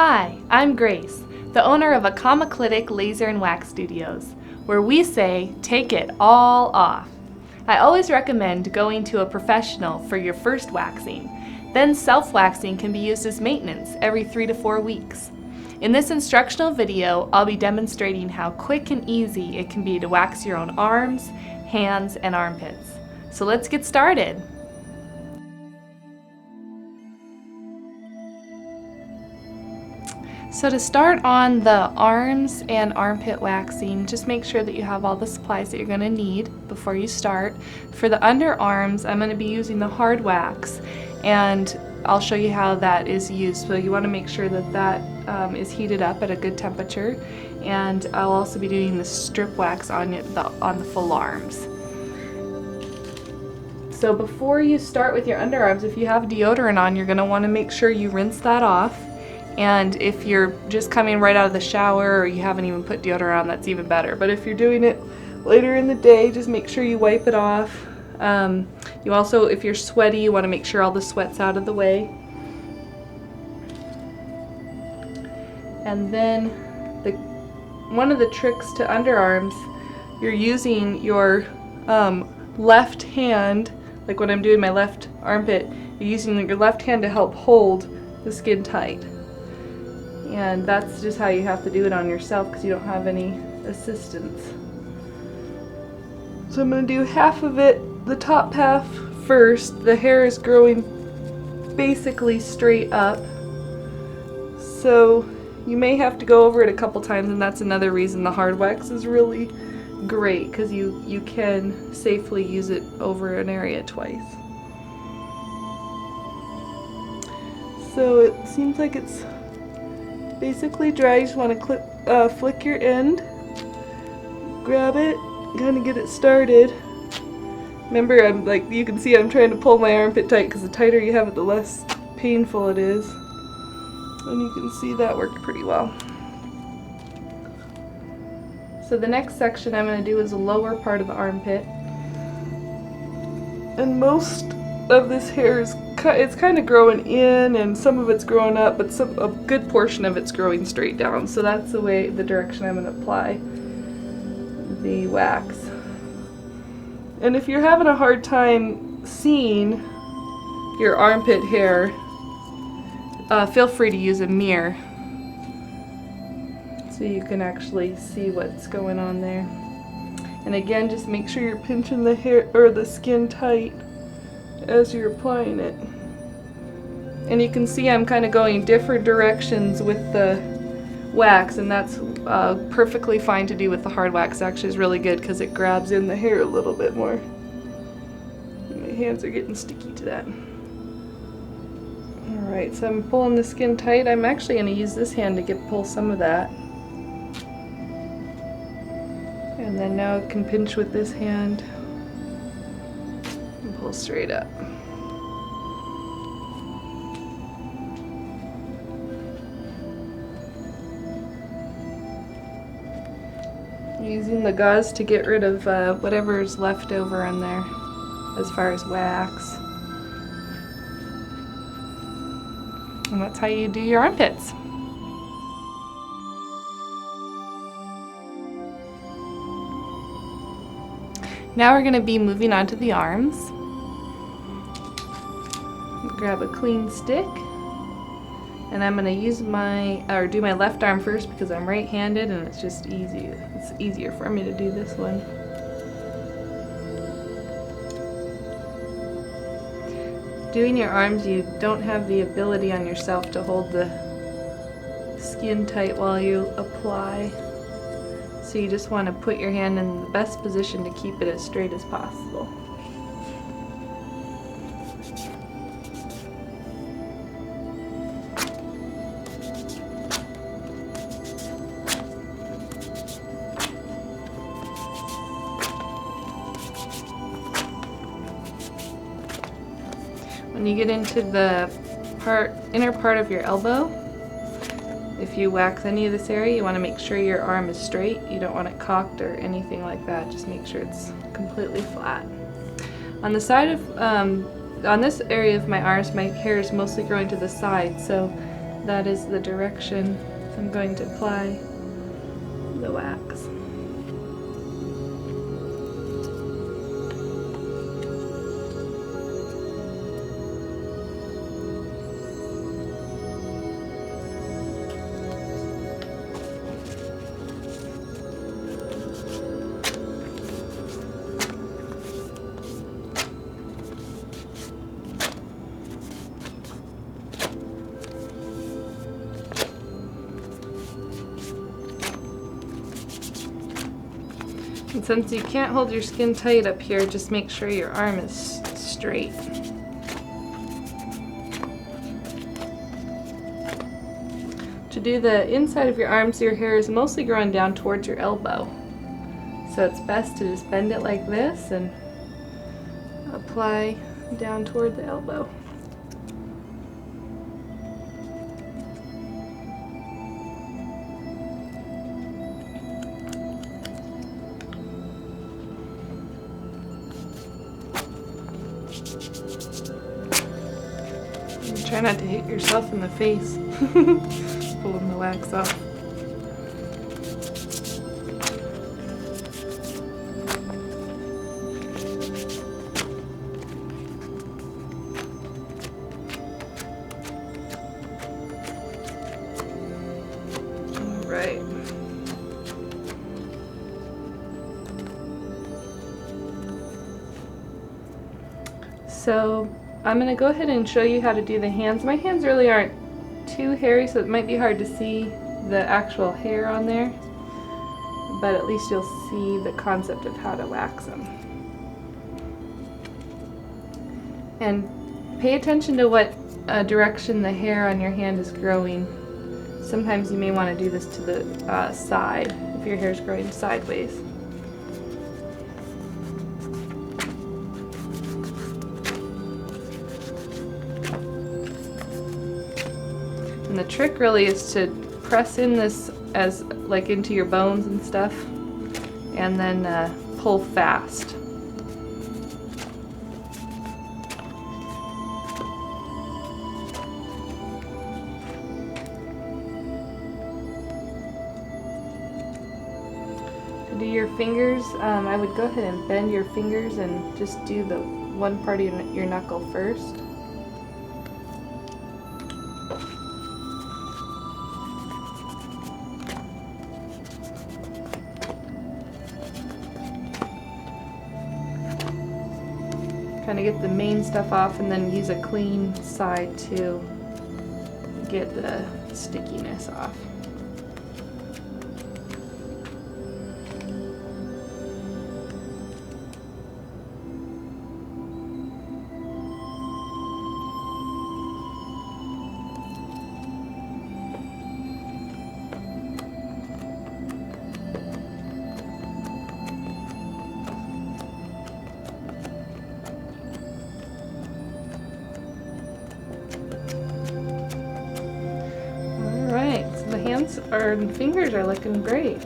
Hi, I'm Grace, the owner of Acomoclitic Laser and Wax Studios, where we say, take it all off. I always recommend going to a professional for your first waxing. Then self-waxing can be used as maintenance every 3 to 4 weeks. In this instructional video, I'll be demonstrating how quick and easy it can be to wax your own arms, hands, and armpits. So let's get started. So to start on the arms and armpit waxing, just make sure that you have all the supplies that you're going to need before you start. For the underarms, I'm going to be using the hard wax, and I'll show you how that is used. So you want to make sure that that is heated up at a good temperature, and I'll also be doing the strip wax on the full arms. So before you start with your underarms, if you have deodorant on, you're going to want to make sure you rinse that off. And if you're just coming right out of the shower or you haven't even put deodorant on, that's even better. But if you're doing it later in the day, just make sure you wipe it off. You also, if you're sweaty, you want to make sure all the sweat's out of the way. And then one of the tricks to underarms, you're using your left hand, like when I'm doing my left armpit, you're using your left hand to help hold the skin tight. And that's just how you have to do it on yourself because you don't have any assistance. So I'm going to do half of it, the top half first. The hair is growing basically straight up, so you may have to go over it a couple times, and that's another reason the hard wax is really great, because you can safely use it over an area twice. So it seems like it's basically dry. You just want to flick your end, grab it, kind of get it started. Remember, you can see I'm trying to pull my armpit tight, because the tighter you have it, the less painful it is. And you can see that worked pretty well. So the next section I'm going to do is the lower part of the armpit. And most of this hair is it's kind of growing in, and some of it's growing up, but a good portion of it's growing straight down. So that's the direction I'm going to apply the wax. And if you're having a hard time seeing your armpit hair, feel free to use a mirror so you can actually see what's going on there. And again, just make sure you're pinching the hair or the skin tight as you're applying it. And you can see I'm kind of going different directions with the wax, and that's perfectly fine to do with the hard wax. Actually is really good because it grabs in the hair a little bit more. And my hands are getting sticky to that. Alright, so I'm pulling the skin tight. I'm actually going to use this hand to pull some of that. And then now I can pinch with this hand and pull straight up. Using the gauze to get rid of whatever's left over in there as far as wax. And that's how you do your armpits. Now we're going to be moving on to the arms. Grab a clean stick, and I'm going to use do my left arm first because I'm right-handed, and it's just easy. It's easier for me to do this one. Doing your arms, you don't have the ability on yourself to hold the skin tight while you apply. So you just want to put your hand in the best position to keep it as straight as possible. When you get into the inner part of your elbow, if you wax any of this area, you want to make sure your arm is straight. You don't want it cocked or anything like that. Just make sure it's completely flat. On the side of, on this area of my arms, my hair is mostly growing to the side, so that is the direction I'm going to apply the wax. And since you can't hold your skin tight up here, just make sure your arm is straight. To do the inside of your arms, your hair is mostly growing down towards your elbow. So it's best to just bend it like this and apply down toward the elbow. Try not to hit yourself in the face pulling the wax off. All right. So I'm going to go ahead and show you how to do the hands. My hands really aren't too hairy, so it might be hard to see the actual hair on there, but at least you'll see the concept of how to wax them. And pay attention to what direction the hair on your hand is growing. Sometimes you may want to do this to the side if your hair is growing sideways. And the trick really is to press in this as like into your bones and stuff, and then pull fast. To do your fingers, I would go ahead and bend your fingers and just do the one part of your knuckle first. Kind of get the main stuff off and then use a clean side to get the stickiness off. The hands and fingers are looking great.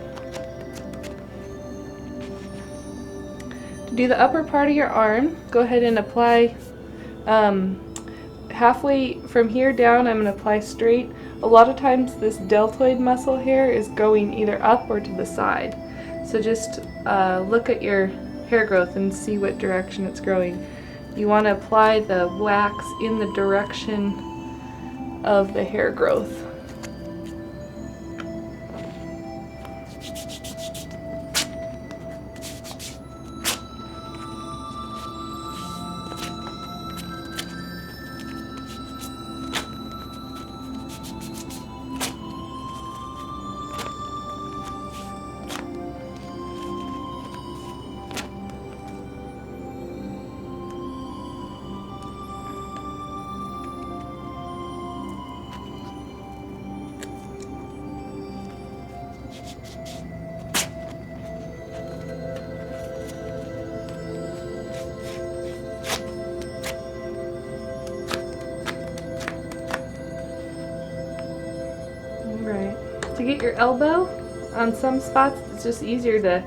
To do the upper part of your arm, go ahead and apply halfway from here down. I'm going to apply straight. A lot of times this deltoid muscle here is going either up or to the side. So just look at your hair growth and see what direction it's growing. You want to apply the wax in the direction of the hair growth. To get your elbow, on some spots it's just easier to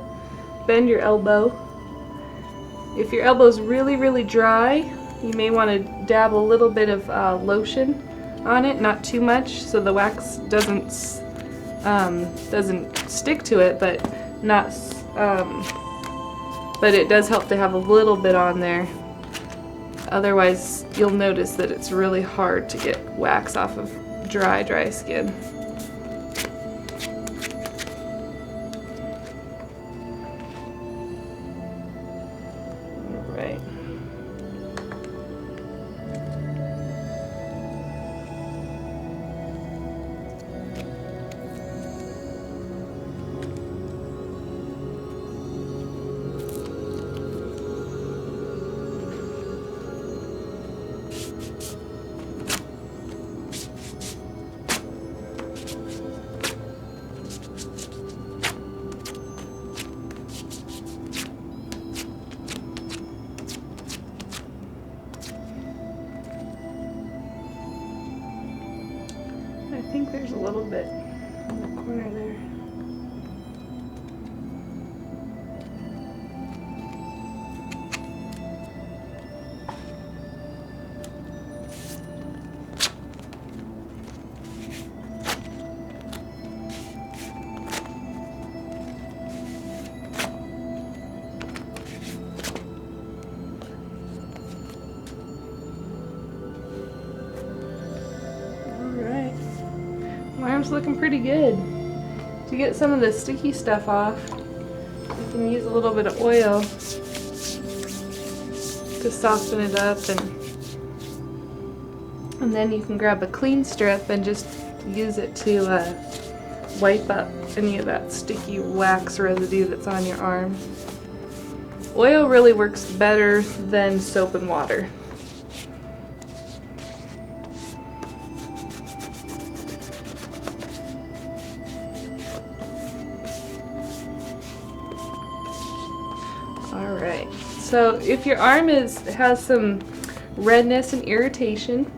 bend your elbow. If your elbow is really dry, you may want to dab a little bit of lotion on it, not too much, so the wax doesn't stick to it, but it does help to have a little bit on there. Otherwise, you'll notice that it's really hard to get wax off of dry skin. All right. I think there's a little bit in the corner there. My arm's looking pretty good. To get some of the sticky stuff off, you can use a little bit of oil to soften it up, and then you can grab a clean strip and just use it to wipe up any of that sticky wax residue that's on your arm. Oil really works better than soap and water. Alright, so if your arm has some redness and irritation,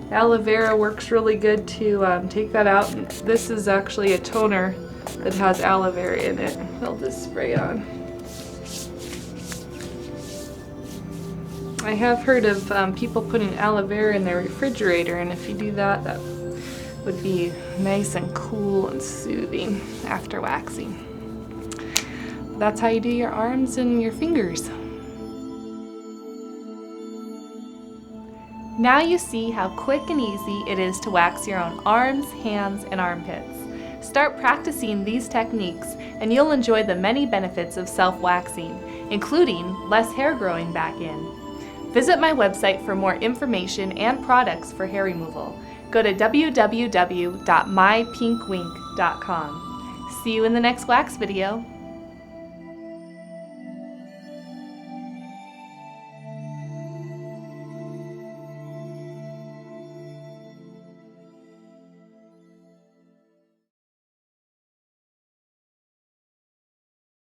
aloe vera works really good to take that out. This is actually a toner that has aloe vera in it. I'll just spray on. I have heard of people putting aloe vera in their refrigerator, and if you do that, that would be nice and cool and soothing after waxing. That's how you do your arms and your fingers. Now you see how quick and easy it is to wax your own arms, hands, and armpits. Start practicing these techniques and you'll enjoy the many benefits of self-waxing, including less hair growing back in. Visit my website for more information and products for hair removal. Go to www.mypinkwink.com. See you in the next wax video.